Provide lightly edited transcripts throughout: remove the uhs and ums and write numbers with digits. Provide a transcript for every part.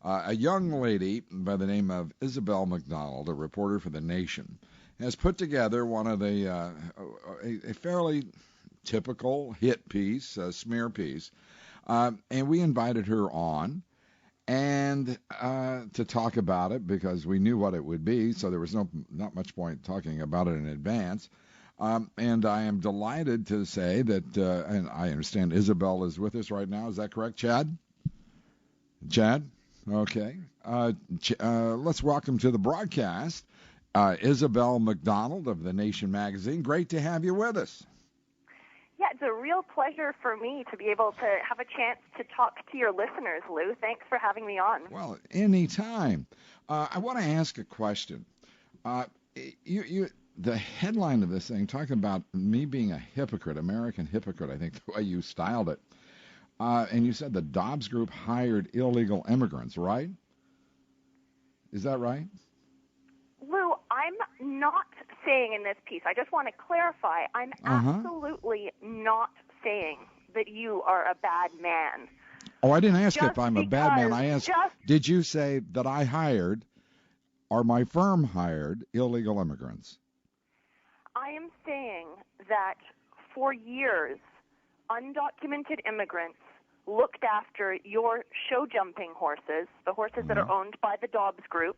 A young lady by the name of Isabel MacDonald, a reporter for The Nation, has put together one of a fairly typical hit piece, a smear piece, and we invited her on and to talk about it because we knew what it would be, so there was not much point talking about it in advance. And I am delighted to say that, and I understand Isabel is with us right now. Is that correct, Chad? Chad? Okay. Let's welcome to the broadcast Isabel MacDonald of The Nation magazine. Great to have you with us. Yeah, it's a real pleasure for me to be able to have a chance to talk to your listeners, Lou. Thanks for having me on. Well, anytime. I want to ask a question. The headline of this thing, talking about me being a hypocrite, American hypocrite, I think the way you styled it. And you said the Dobbs group hired illegal immigrants, right? Is that right? Lou, I'm not saying in this piece, I just want to clarify, I'm absolutely not saying that you are a bad man. Oh, I didn't ask if I'm a bad man. I asked, did you say that I hired or my firm hired illegal immigrants? I am saying that for years, undocumented immigrants looked after your show-jumping horses, the horses that are owned by the Dobbs group,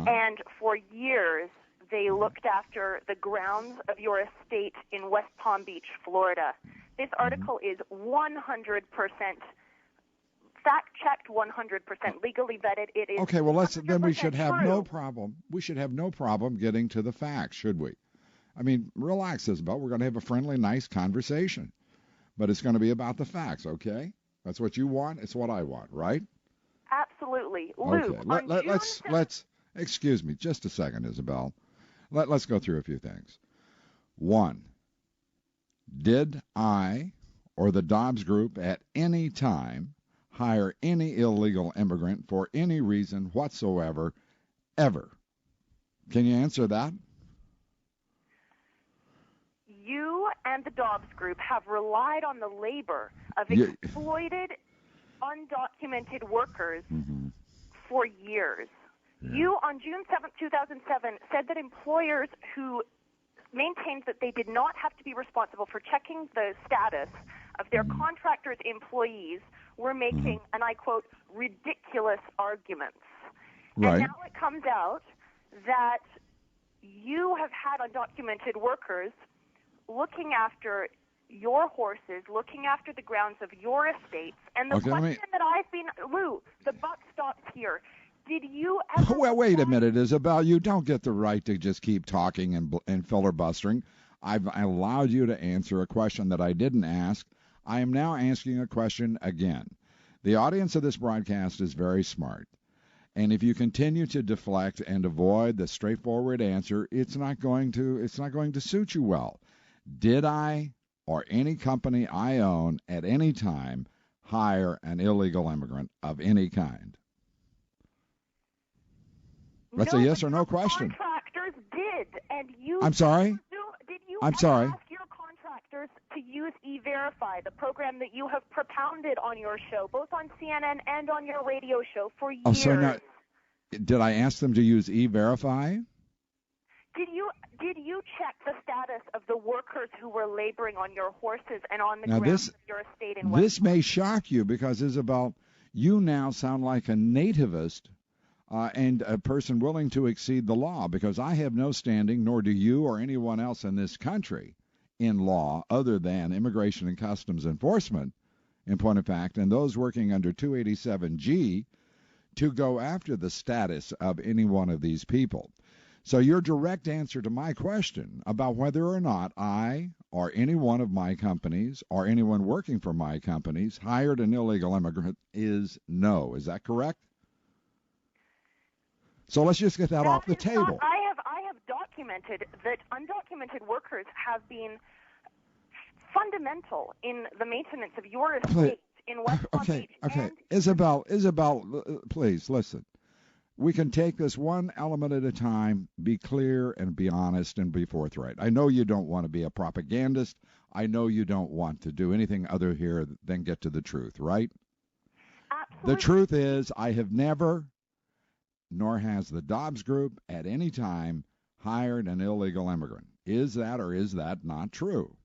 and for years they looked after the grounds of your estate in West Palm Beach, Florida. This article is 100% fact-checked, 100% legally vetted. It is okay. Well, then we should have true. no problem. We should have no problem getting to the facts, should we? I mean, relax, Isabel. We're going to have a friendly, nice conversation, but it's going to be about the facts. Okay? That's what you want. It's what I want, right? Absolutely, Lou. Okay. Let's. Excuse me, just a second, Isabel. Let's go through a few things. One, did I or the Dobbs group at any time hire any illegal immigrant for any reason whatsoever, ever? Can you answer that? You and the Dobbs group have relied on the labor of exploited, undocumented workers for years. Yeah. You, on June 7th, 2007, said that employers who maintained that they did not have to be responsible for checking the status of their contractors' employees were making, and I quote, ridiculous arguments. Right. And now it comes out that you have had undocumented workers looking after your horses, looking after the grounds of your estates. And the question that I've been, Lou, the buck stops here. Did you ever... Well, wait a minute, Isabel. You don't get the right to just keep talking and filibustering. I've allowed you to answer a question that I didn't ask. I am now asking a question again. The audience of this broadcast is very smart. And if you continue to deflect and avoid the straightforward answer, it's not going to suit you well. Did I or any company I own at any time hire an illegal immigrant of any kind? That's a yes or no question. Contractors did, and you. I'm sorry. Did you I'm sorry. ask your contractors to use E-Verify, the program that you have propounded on your show, both on CNN and on your radio show for years? Oh, so now, did I ask them to use E-Verify? Did you check the status of the workers who were laboring on your horses and on the grounds of your estate in West? This may shock you because, Isabel, you now sound like a nativist. And a person willing to exceed the law, because I have no standing, nor do you or anyone else in this country, in law other than Immigration and Customs Enforcement, in point of fact, and those working under 287G, to go after the status of any one of these people. So your direct answer to my question about whether or not I or any one of my companies or anyone working for my companies hired an illegal immigrant is no. Is that correct? So let's just get that off the table. I have documented that undocumented workers have been fundamental in the maintenance of your estate in West Palm Beach. Okay. Isabel, please listen. We can take this one element at a time, be clear and be honest and be forthright. I know you don't want to be a propagandist. I know you don't want to do anything other here than get to the truth, right? The truth is, I have never, nor has the Dobbs Group at any time, hired an illegal immigrant. Is that or is that not true?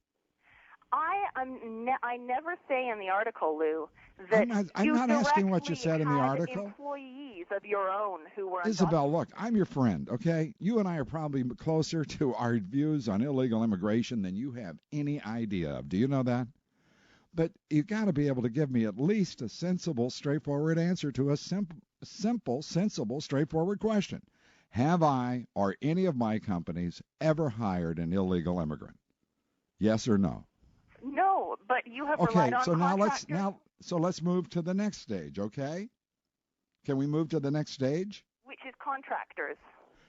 I never say in the article, Lou, that I'm not asking what you said in the article. Employees of your own who were Isabel, look, I'm your friend, okay? You and I are probably closer to our views on illegal immigration than you have any idea of. Do you know that? But you've got to be able to give me at least a sensible, straightforward answer to a simple, sensible, straightforward question. Have I or any of my companies ever hired an illegal immigrant? Yes or no? No, but you have relied on contractors. So let's move to the next stage, okay? Can we move to the next stage? Which is contractors.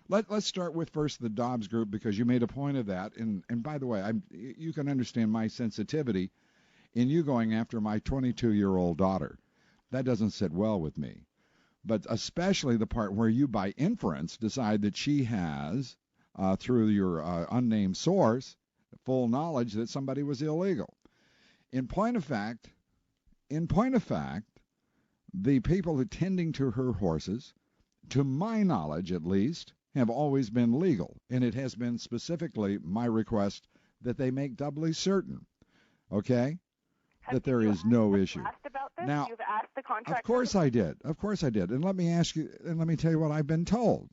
Let's start with first the Dobbs Group, because you made a point of that. And by the way, you can understand my sensitivity in you going after my 22-year-old daughter. That doesn't sit well with me. But especially the part where you, by inference, decide that she has, through your unnamed source, full knowledge that somebody was illegal. In point of fact, the people attending to her horses, to my knowledge at least, have always been legal, and it has been specifically my request that they make doubly certain, okay, that there is no issue. Asked about this? Now, you've asked the contractor. Of course I did. And let me ask you, and let me tell you what I've been told.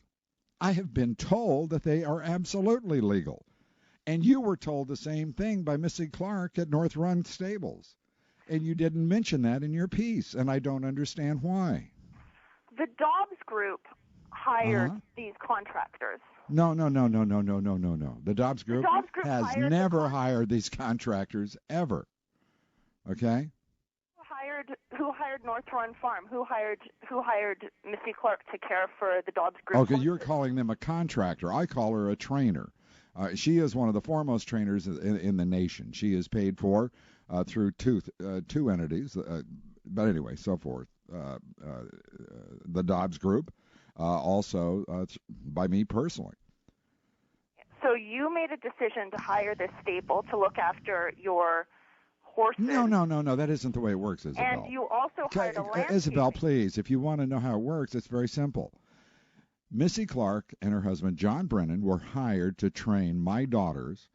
I have been told that they are absolutely legal. And you were told the same thing by Missy Clark at North Run Stables. And you didn't mention that in your piece, and I don't understand why. The Dobbs Group hired these contractors. No. The Dobbs Group has never hired these contractors, ever. Okay? Who hired North Run Farm? Who hired Missy Clark to care for the Dobbs Group? Okay, you're calling them a contractor. I call her a trainer. She is one of the foremost trainers in the nation. She is paid for through two entities, but anyway, so forth. The Dobbs Group, also by me personally. So you made a decision to hire this stable to look after your horses. No. That isn't the way it works, Isabel. And you also hired a landscaper. Isabel, please, if you want to know how it works, it's very simple. Missy Clark and her husband, John Brennan, were hired to train my daughters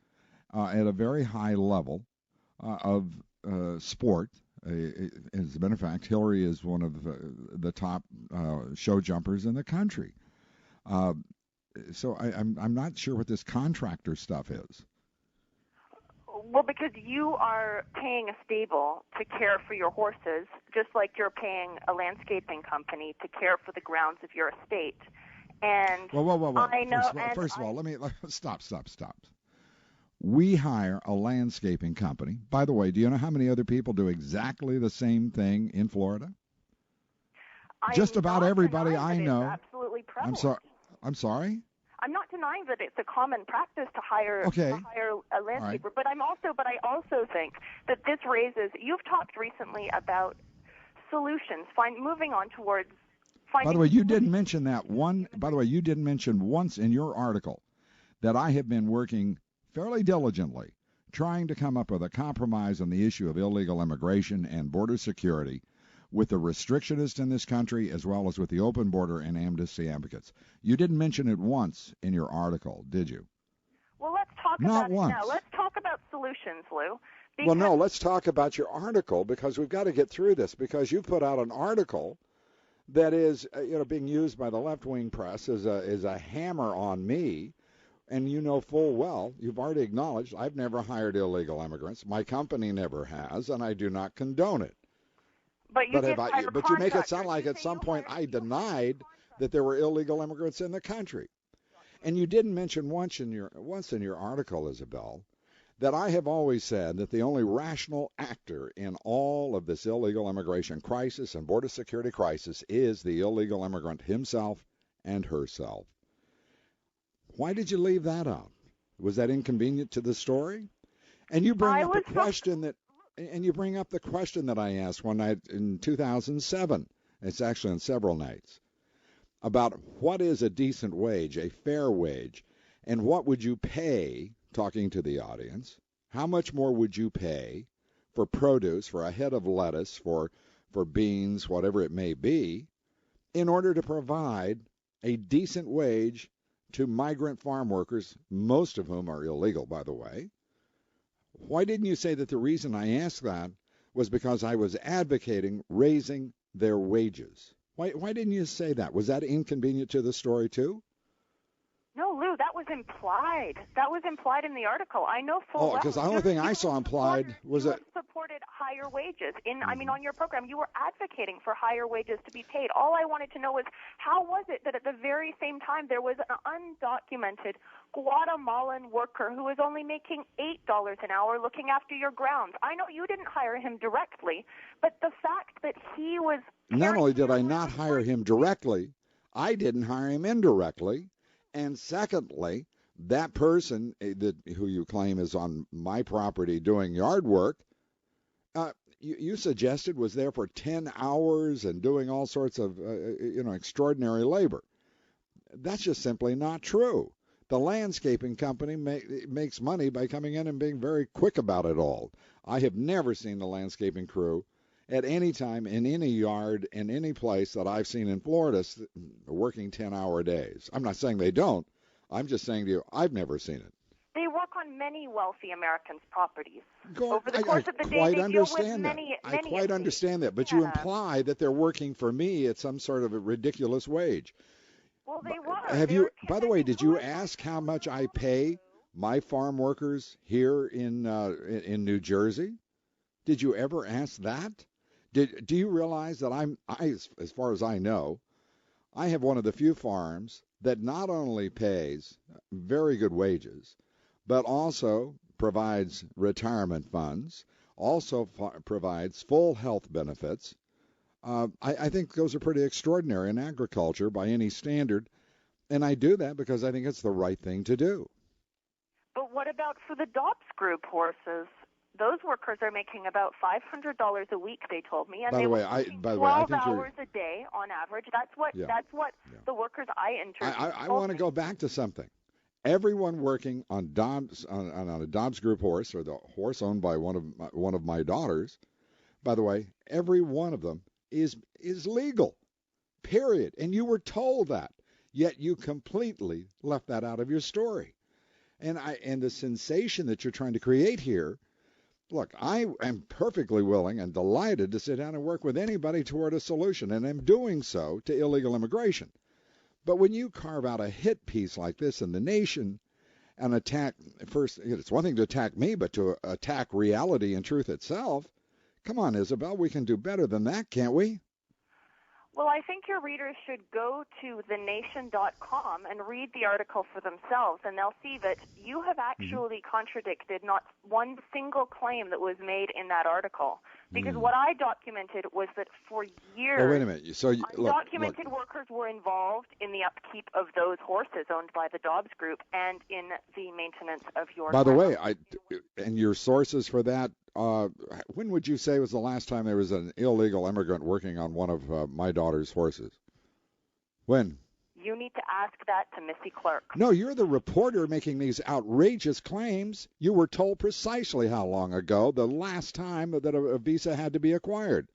at a very high level of sport. As a matter of fact, Hillary is one of the top show jumpers in the country. So I'm not sure what this contractor stuff is. Well, because you are paying a stable to care for your horses, just like you're paying a landscaping company to care for the grounds of your estate. And whoa. I know. First of all, let me stop. We hire a landscaping company. By the way, do you know how many other people do exactly the same thing in Florida? Just about everybody I know. Absolutely prevalent. I'm sorry. I'm not denying that it's a common practice to hire a landscaper, right. but I also think that this raises. You've talked recently about solutions, moving on towards. By the way, you didn't mention that one. By the way, you didn't mention once in your article that I have been working fairly diligently trying to come up with a compromise on the issue of illegal immigration and border security with the restrictionists in this country as well as with the open border and amnesty advocates. You didn't mention it once in your article, did you? Well, let's talk about it now. Let's talk about solutions, Lou. Well, no, let's talk about your article because we've got to get through this because you put out an article that is, being used by the left-wing press as a hammer on me, and you know full well, you've already acknowledged, I've never hired illegal immigrants. My company never has, and I do not condone it. But you make it sound like at some point I denied that there were illegal immigrants in the country. And you didn't mention once in your article, Isabel, that I have always said that the only rational actor in all of this illegal immigration crisis and border security crisis is the illegal immigrant himself and herself. Why did you leave that out? Was that inconvenient to the story? And you bring up the question that I asked one night in 2007. It's actually on several nights. About what is a decent wage, a fair wage, and what would you pay, talking to the audience, how much more would you pay for produce, for a head of lettuce, for for beans, whatever it may be, in order to provide a decent wage to migrant farm workers, most of whom are illegal, by the way. Why didn't you say that the reason I asked that was because I was advocating raising their wages? Why didn't you say that? Was that inconvenient to the story, too? No, Lou, that was implied. That was implied in the article. I know full well. Oh, because the only thing I saw implied was that you supported higher wages. I mean, on your program, you were advocating for higher wages to be paid. All I wanted to know was how was it that at the very same time there was an undocumented Guatemalan worker who was only making $8 an hour looking after your grounds? I know you didn't hire him directly, but the fact that he was... Not only did I not hire him directly, I didn't hire him indirectly. And secondly, that person who you claim is on my property doing yard work, you suggested was there for 10 hours and doing all sorts of extraordinary labor. That's just simply not true. The landscaping company makes money by coming in and being very quick about it all. I have never seen the landscaping crew at any time in any yard in any place that I've seen in Florida working 10-hour days. I'm not saying they don't. I'm just saying to you, I've never seen it. They work on many wealthy Americans' properties. Over the course of the day, they deal with many. I quite understand that, but you imply that they're working for me at some sort of a ridiculous wage. Well, they were. Have you? By the way, did you ask how much I pay my farm workers here in New Jersey? Did you ever ask that? Do you realize that as far as I know, I have one of the few farms that not only pays very good wages, but also provides retirement funds, also provides full health benefits. I think those are pretty extraordinary in agriculture by any standard, and I do that because I think it's the right thing to do. But what about for the Dobbs group horses? Those workers are making about $500 a week, they told me, and they were working 12 hours a day on average. That's what the workers I interviewed. I want to go back to something. Everyone working on Dobbs on a Dobbs group horse, or the horse owned by one of my daughters, by the way, every one of them is legal. Period. And you were told that, yet you completely left that out of your story. And the sensation that you're trying to create here. Look, I am perfectly willing and delighted to sit down and work with anybody toward a solution, and I'm doing so to illegal immigration. But when you carve out a hit piece like this in The Nation and attack, first, it's one thing to attack me, but to attack reality and truth itself, come on, Isabel, we can do better than that, can't we? Well, I think your readers should go to thenation.com and read the article for themselves, and they'll see that you have actually contradicted not one single claim that was made in that article. Because what I documented was that for years, wait a minute. So undocumented workers were involved in the upkeep of those horses owned by the Dobbs Group and in the maintenance of your. By the way, and your sources for that. When would you say was the last time there was an illegal immigrant working on one of my daughter's horses? When? You need to ask that to Missy Clark. No, you're the reporter making these outrageous claims. You were told precisely how long ago, the last time that a visa had to be acquired.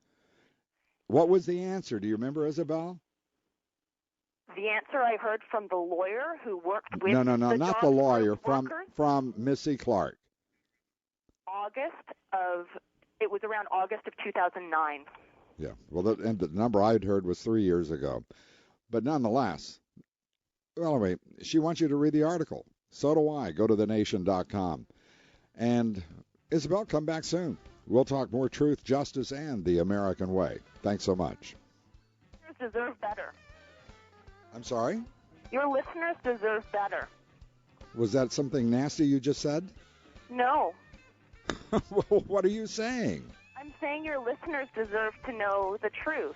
What was the answer? Do you remember, Isabel? The answer I heard from the lawyer who worked with No, not the lawyer, from Missy Clark. It was around August of 2009. Yeah, well, the number I'd heard was 3 years ago. But nonetheless, well, anyway, she wants you to read the article. So do I. Go to thenation.com. And Isabel, come back soon. We'll talk more truth, justice, and the American way. Thanks so much. Your listeners deserve better. I'm sorry? Your listeners deserve better. Was that something nasty you just said? No. Well, what are you saying? I'm saying your listeners deserve to know the truth.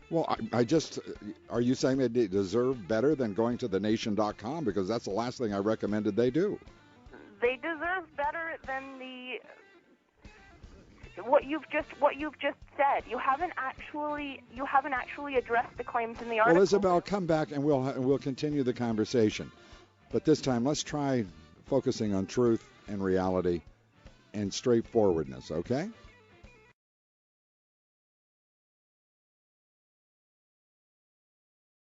Well, are you saying that they deserve better than going to thenation.com? Because that's the last thing I recommended they do. They deserve better than what you've just said. You haven't actually addressed the claims in the article. Well, Isabel, come back and we'll continue the conversation. But this time, let's try focusing on truth and reality and straightforwardness, okay?